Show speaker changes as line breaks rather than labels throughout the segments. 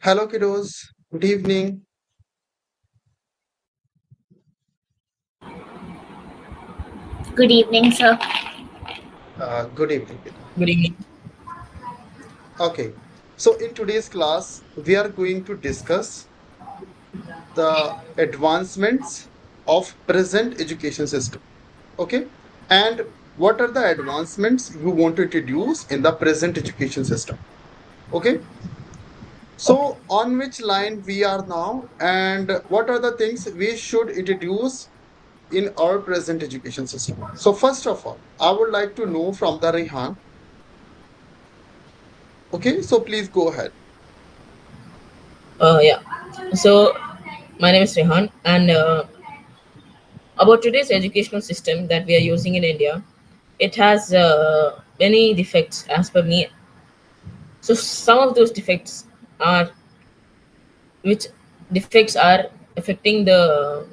Hello, kiddos. Good evening.
Good evening, sir.
Good evening.
Good evening.
Okay. So, in today's class, we are going to discuss the advancements of present education system. Okay. And what are the advancements you want to introduce in the present education system? Okay.
Okay.
So, on which line we are now, and what are the things we should introduce in our present education system? So, first of all, I would like to know from the Rehan. Okay. So, please go ahead.
Yeah. So my name is Rehan, and about today's educational system that we are using in India, it has many defects as per me. So some of those defects are which defects are affecting the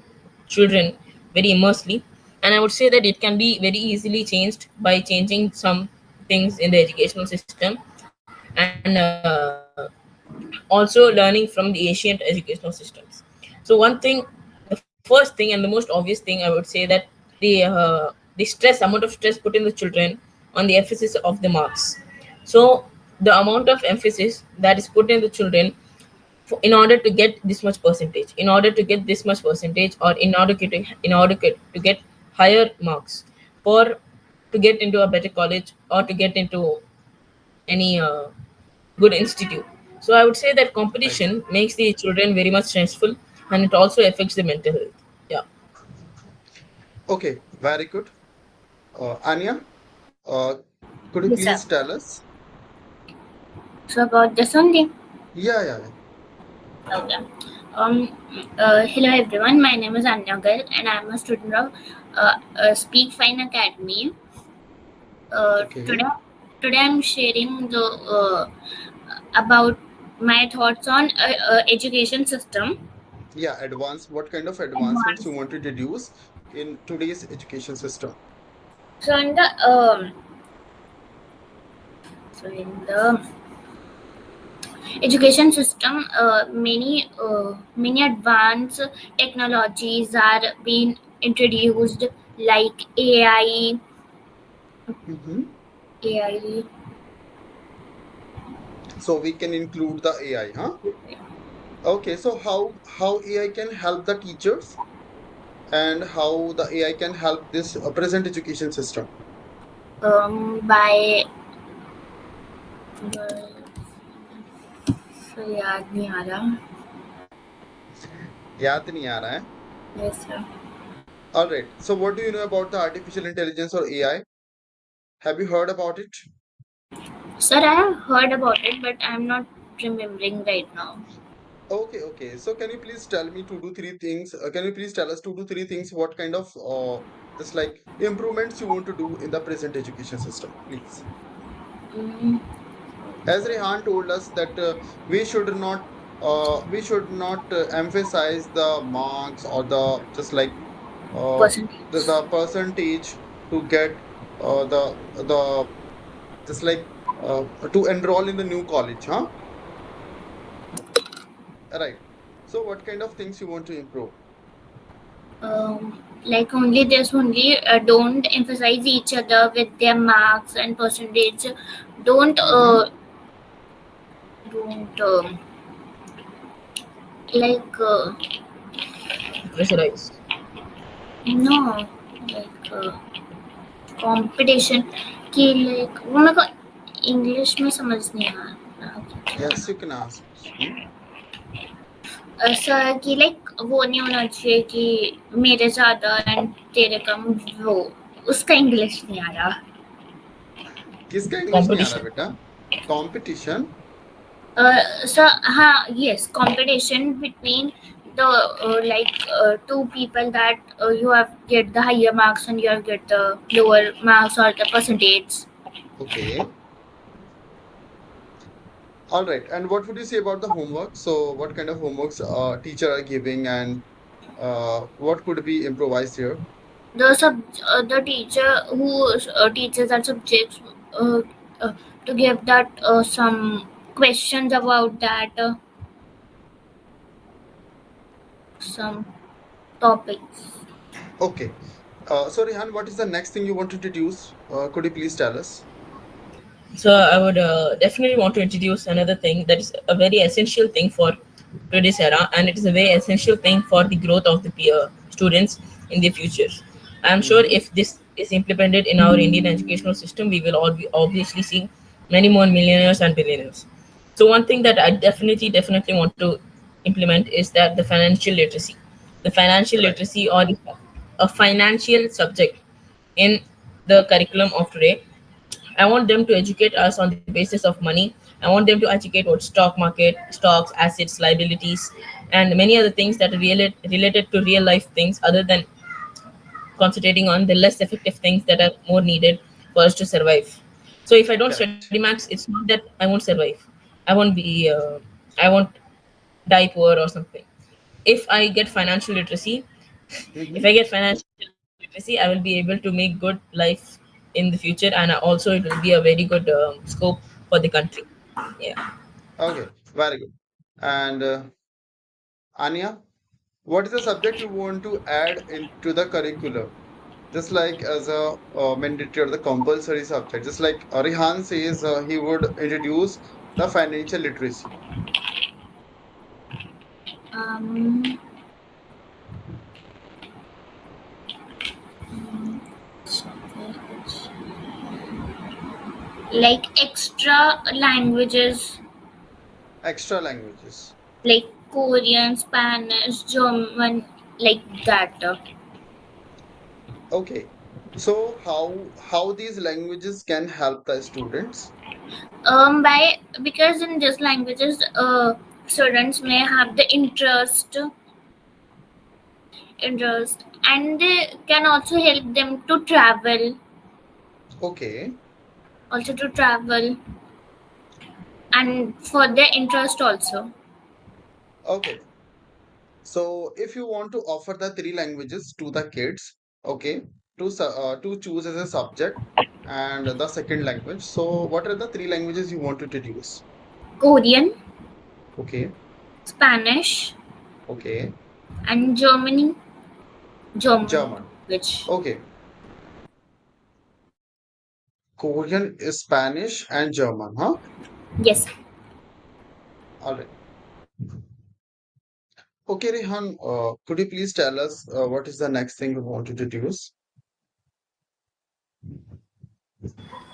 children very immersely, and I would say that it can be very easily changed by changing some things in the educational system and also learning from the ancient educational systems. So one thing, the first thing and the most obvious thing, I would say that the amount of stress put in the children on the emphasis of the marks. So the amount of emphasis that is put in the children in order to get this much percentage, in order to get this much percentage, or in order to get higher marks for to get into a better college or to get into any good institute. So I would say that
Right.
competition makes the children very much stressful, and it also affects the mental health. Yeah.
Okay, very good. Anya, uh, could you
Yes, sir.
please tell us?
So about this only.
Yeah.
Okay. Um. Hello everyone. My name is Anyagal, and I'm a student of Speak Fine Academy.
Okay.
Today I'm sharing the about my thoughts on education system.
Yeah, advance. What kind of advancements you
Advanced.
want to introduce in today's education system?
So in the education system, many advanced technologies are being introduced like
Hmm.
AI.
So we can include the AI, huh? Okay, so how AI can help the teachers and how the AI can help this present education system?
By so याद नहीं आ रहा.
याद नहीं आ रहा है.
Yes, sir.
All right. So what do you know about the artificial intelligence or AI? Have you heard about it?
Sir, I have heard about it, but I'm not remembering right now.
Okay. So can you please tell me two to three things? Can you please tell us two to three things? What kind of just like improvements you want to do in the present education system, please?
Mm,
As Rehan told us that we should not emphasize the marks or the just like uh,
percentage.
the percentage to get the just like to enroll in the new college, huh? Right. So what kind of things you want to improve?
Like only this only don't emphasize each other with their marks and percentage. Don't
Mm-hmm.
don't like
Pressurize.
no like competition कि like वो मेरे को English में समझ नहीं आ रहा
Yes, you can ask. Hmm?
ऐसा कि लाइक वो नहीं होना चाहिए कि मेरे ज़्यादा एंड तेरे कम वो उसका इंग्लिश नहीं आ रहा
किसका इंग्लिश नहीं आ रहा
Competition.
बेटा? कंपटीशन.
सर हाँ yes competition between the two people that you have get the higher marks and you have get the lower marks or the percentage.
Okay. All right. And what would you say about the homework? So what kind of homeworks teacher are giving and what could be improvised here?
The teacher who teaches that subjects uh, uh, to give that some questions about that some topics.
Okay. So Rehan, what is the next thing you want to introduce? Could you please tell us?
So I would definitely want to introduce another thing that is a very essential thing for today's era, and it is a very essential thing for the growth of the students in the future. I'm sure
Mm-hmm.
if this is implemented in our Indian educational system, we will all be obviously see many more millionaires and billionaires. So one thing that I definitely want to implement is that the financial
Right.
literacy or a financial subject in the curriculum of today. I want them to educate us on the basis of money. I want them to educate what stock market, stocks, assets, liabilities, and many other things that are related to real life things other than concentrating on the less effective things that are more needed for us to survive. So if I don't study
Correct.
max, it's not that I won't survive. I won't die poor or something. If I get financial literacy, if
Mm-hmm.
I get financial literacy, I will be able to make good life in the future, and also it will be a very good scope for the country. Yeah.
Okay. Very good. And Anya, what is the subject you want to add into the curriculum? Just like as a mandatory or the compulsory subject. Just like Rehan says, he would introduce the financial literacy.
Um, like extra languages
Extra languages.
like Korean, Spanish, German, like that.
Okay. So how these languages can help the students?
By because in these languages, students may have the interest, and they can also help them to travel,
Okay.
also to travel, and for their interest also.
Okay. So if you want to offer the three languages to the kids, okay, to choose as a subject and the second language. So what are the three languages you want to introduce?
Korean,
Okay.
Spanish,
Okay.
and German
German.
language.
Okay. Korean, Spanish, and German, huh?
Yes.
All right. Okay, Rehan, could you please tell us what is the next thing you want to introduce?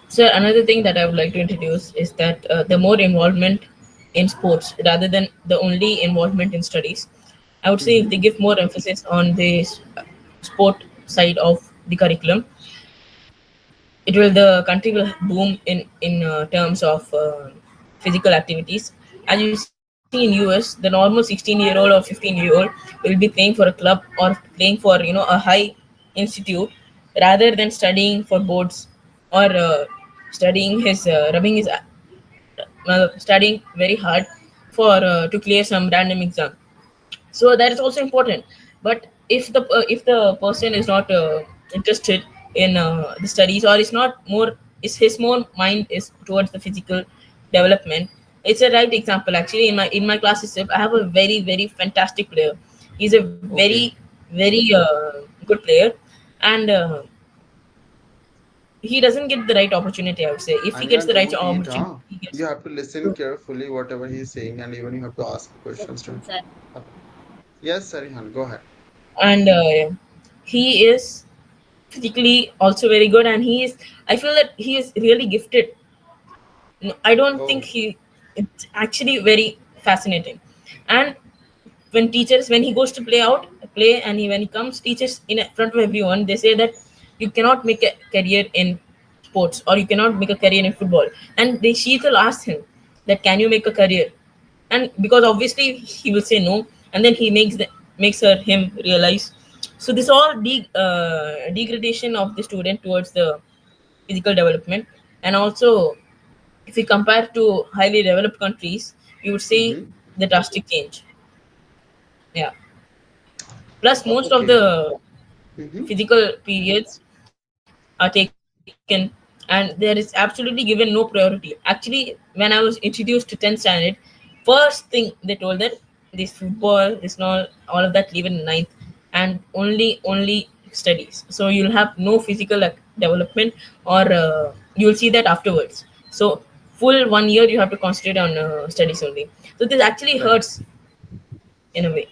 So another thing that I would like to introduce is that the more involvement in sports rather than the only involvement in studies, I would say if they
Mm-hmm.
give more emphasis on the sport side of the curriculum, it will the country will boom in terms of physical activities. As you see in US, the normal 16-year-old or 15-year-old will be playing for a club or playing for a high institute rather than studying for boards or studying his rubbing his studying very hard for to clear some random exam. So that is also important. But if the person is not interested in the studies, or is not more is his more mind is towards the physical development. It's a right example. Actually, in my class itself, I have a very fantastic player. He's a very
Okay.
very good player, and he doesn't get the right opportunity. I would say if he gets
Anya,
the right
don't eat,
opportunity,
huh?
he
You
gets.
have to listen carefully whatever he's saying, and even you have to ask questions to him.
Sir.
Okay. Yes, Rehan, go ahead.
And he is physically also very good, and I feel that he is really gifted. No, I don't think
Oh,
it's actually very fascinating. And when he goes to play, and when he comes teaches in front of everyone, they say that you cannot make a career in sports, or you cannot make a career in football. And she will ask him that, can you make a career? And because obviously he will say no, and then he makes him realize. So this all degradation of the student towards the physical development. And also, if we compare to highly developed countries, we would see
mm-hmm.
the drastic change. Yeah. Plus, most of
Okay.
the
Mm-hmm.
physical periods are taken, and there is absolutely given no priority. Actually, when I was introduced to 10th standard, first thing they told that this football, this all of that leave in ninth, and only studies. So you'll have no physical like, development, or you'll see that afterwards. So full 1 year you have to concentrate on studies only. So this actually
Right.
hurts in a way.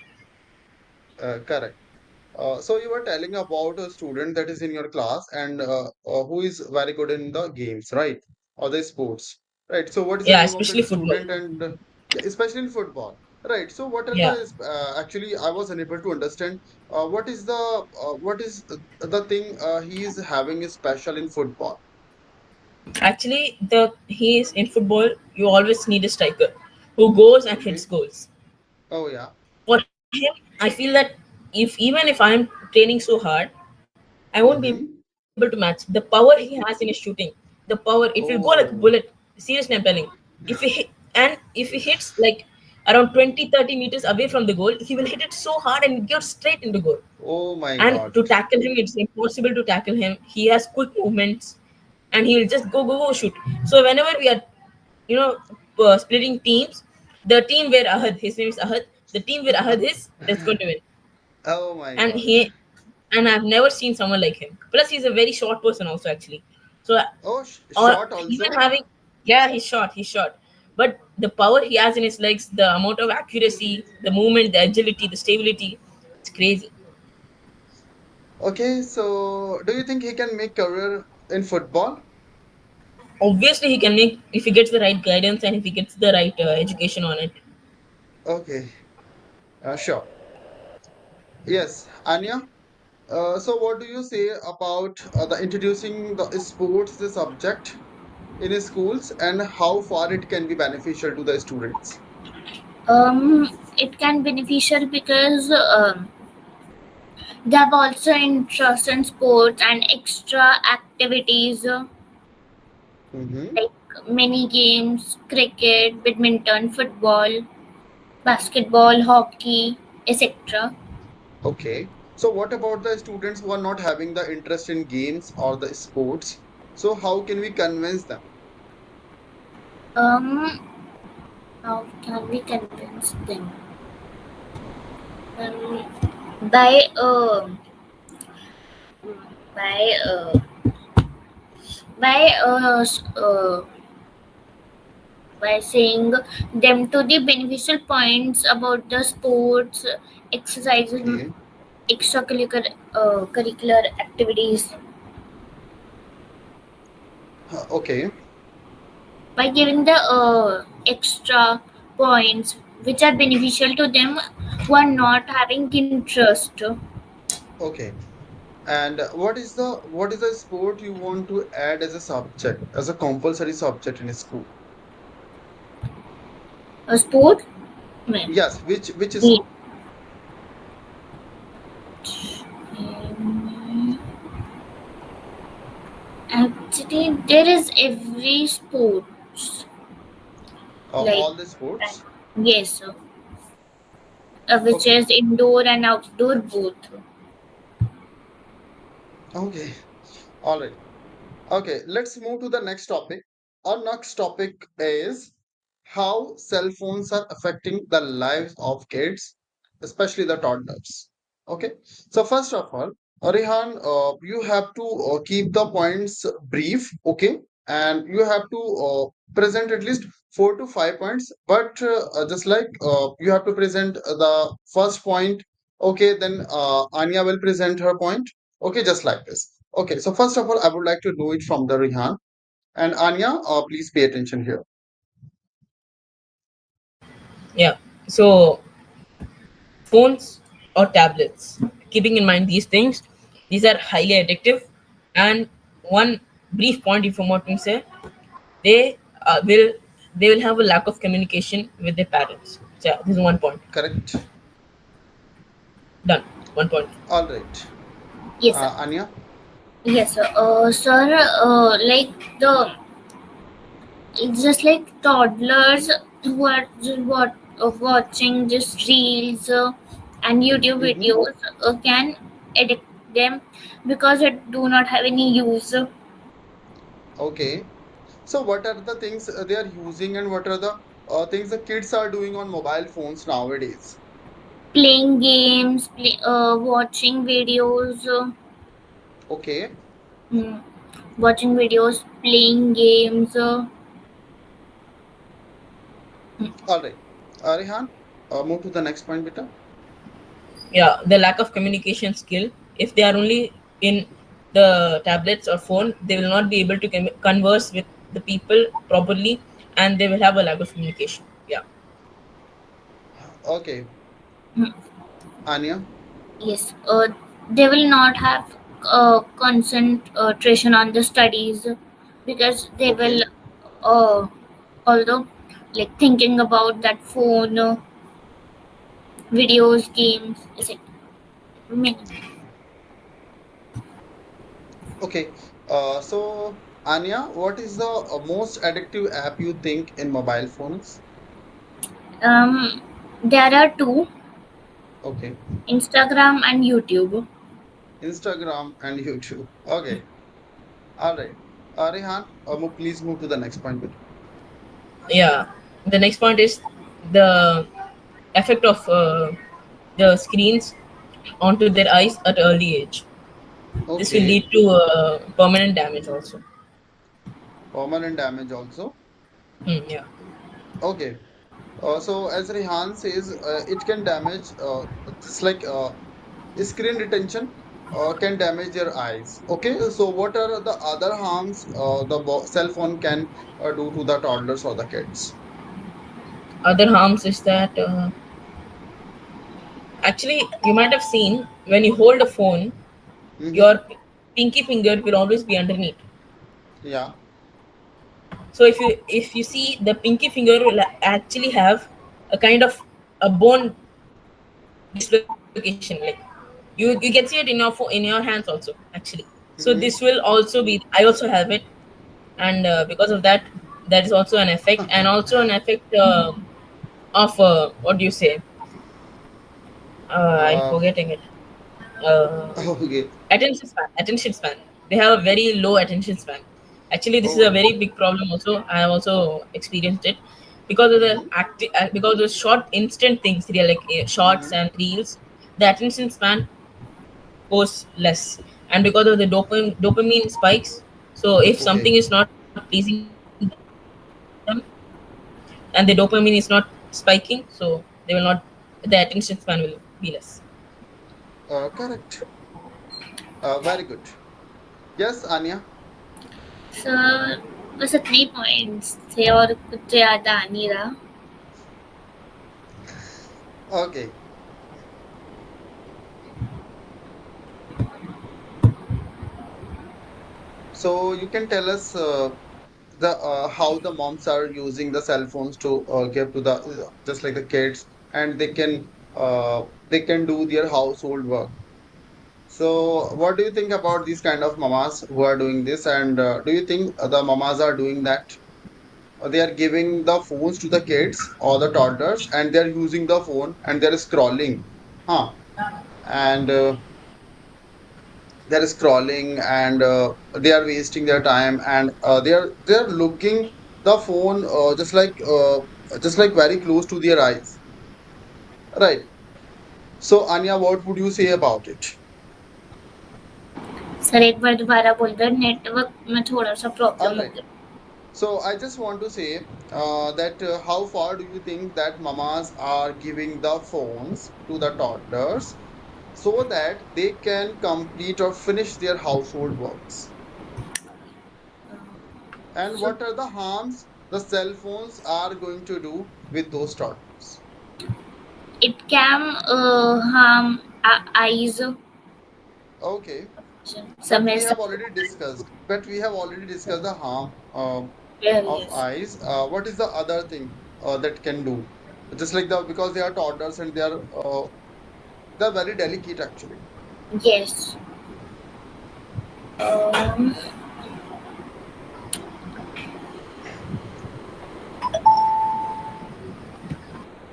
Correct. So you were telling about a student that is in your class and who is very good in the games, right? Or the sports, right? So what is the
Yeah,
name of
especially
that
football.
student and yeah, especially in football, right? So what are
Yeah,
the actually I was unable to understand what is the thing he is having is special in football?
actually, the he is in football. You always need a striker who goes and hits
Okay.
goals.
Oh yeah.
For him, I feel that even if I'm training so hard, I won't be able to
Mm-hmm.
match the power he has in his shooting. The power, if he'll go like a bullet,
Oh.
seriously, I'm telling, if he hit, and if he hits like around 20-30 meters away from the goal, he will hit it so hard and it goes straight into goal.
Oh my
And
God.
to tackle him, it's impossible to tackle him. He has quick movements, and he'll just go shoot. So whenever we are, you know, splitting teams, the team where Ahad, his name is Ahad, the team where Ahad is going to win.
Oh my
And
God.
he and I've never seen someone like him. Plus, he's a very short person also actually. So,
Oh,
or
shot
even
also.
having, yeah, he's short. But the power he has in his legs, the amount of accuracy, the movement, the agility, the stability, it's crazy.
Okay, so do you think he can make career in football?
Obviously, he can make if he gets the right guidance and if he gets the right education on it.
Okay, sure. Yes, Anya. So what do you say about the introducing the sports the subject in schools and how far it can be beneficial to the students?
It can beneficial because they have also interest in sports and extra activities
Mm-hmm.
like mini games, cricket, badminton, football, basketball, hockey, etc.
Okay. So what about the students who are not having the interest in games or the sports? So how can we convince them?
Um, how can we convince them? Um, by by by by saying them to the beneficial points about the sports, exercises,
Okay.
extracurricular curricular activities,
Okay.
by giving the extra points which are beneficial to them who are not having interest.
Okay. And what is the sport you want to add as a subject, as a compulsory subject in school?
A sport. Mein.
Yes, which is
Wait. Um, Actually, there is every sports like
all the sports?
yes, which
Okay.
is indoor and outdoor both.
Okay. All right. Okay, let's move to the next topic. Our next topic is how cell phones are affecting the lives of kids, especially the toddlers. Okay, so first of all, Rehan, you have to keep the points brief, okay, and you have to present at least 4 to 5 points. But just like you have to present the first point, okay, then Anya will present her point, okay, just like this. Okay, so first of all, I would like to know it from the Rehan and Anya. Please pay attention here.
Yeah. So phones or tablets. Keeping in mind these things, these are highly addictive. And one brief point, if you want to say, they will they will have a lack of communication with their parents. So yeah, this is one point.
Correct.
Done. 1 point.
Yes,
All right.
yes, sir.
Anya.
Yes, sir. Sir, like the it's just like toddlers who are just watching just reels and YouTube
Mm-hmm.
videos can addict them because it do not have any use.
Okay. So what are the things they are using and what are the things the kids are doing on mobile phones nowadays?
Playing games, watching videos,
Okay,
mm, watching videos, playing games. Mm,
all right. Rehan, move to the next point, beta.
Yeah, the lack of communication skill. If they are only in the tablets or phone, they will not be able to converse with the people properly, and they will have a lack of communication. Yeah.
Okay,
mm.
Anya.
Yes, they will not have concentration on the studies because they will,
Okay,
uh, although like thinking about that phone, videos, games, etc. Many.
okay. So Anya, what is the most addictive app you think in mobile phones?
Um, there are two:
Okay,
Instagram and YouTube.
Instagram and YouTube. Okay, all right. Rehan, please move to the next point, beta.
Yeah. The next point is the effect of the screens onto their eyes at early age. This will
Okay,
lead to permanent damage also.
permanent damage also.
Yeah.
Okay. So as Rehan says, it can damage, just like screen retention can damage your eyes. Okay, so what are the other harms the cell phone can do to the toddlers or the kids?
Other harms is that actually you might have seen when you hold a phone,
Mm-hmm.
your pinky finger will always be underneath.
Yeah.
So if you see, the pinky finger will actually have a kind of a bone dislocation. Like you can see it in your in your hands also actually. So this
Mm-hmm.
will also be. I also have it, and because of that, that is also an effect, and also an effect of what do you say? I'm
uh,
forgetting it. Uh,
okay.
attention span. They have a very low attention span. Actually, this is a
Oh.
very big problem also. I have also experienced it because of the
Mm-hmm.
because of the short instant things, they are like shorts
Mm-hmm.
and reels. The attention span goes less, and because of the dopamine spikes. So if something
Okay.
is not pleasing them and the dopamine is not spiking, so they will not, the attention span will be less.
Correct. Very good. Yes, Anya.
So बस इतने ही points थे और कुछ याद आ नहीं रहा.
Okay. So you can tell us the how the moms are using the cell phones to give to the just like the kids, and they can do their household work. So what do you think about these kind of mamas who are doing this, and do you think the mamas are doing that? They are giving the phones to the kids or the toddlers, and they are using the phone and they are scrolling, huh? And they're scrolling and they are wasting their time, and they are looking the phone just like very close to their eyes, right? So Anya, what would you say about it?
Sir एक बार दोबारा बोल दो, network में थोड़ा सा
All
problem हो
right.
गया.
So I just want to say that how far do you think that mamas are giving the phones to the toddlers so that they can complete or finish their household works? And
So
what are the harms the cell phones are going to do with those toddlers?
it can harm eyes.
Okay, but
समय
we have
सब
already discussed. But we have already discussed the harm of
yes.
eyes. What is the other thing that can do? Just like the because they are toddlers and they're very delicate actually.
Yes. Um,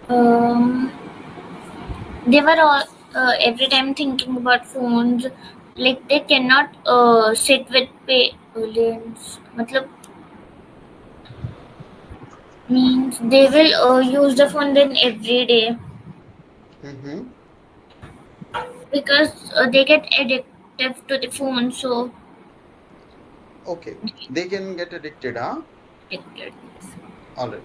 um, they were all every time thinking about phones. Like they cannot sit with parents. मतलब Means they will use the phone then every day
Mm-hmm.
because they get addictive to the phone. So
Okay. They can get addicted, huh?
addicted.
All right.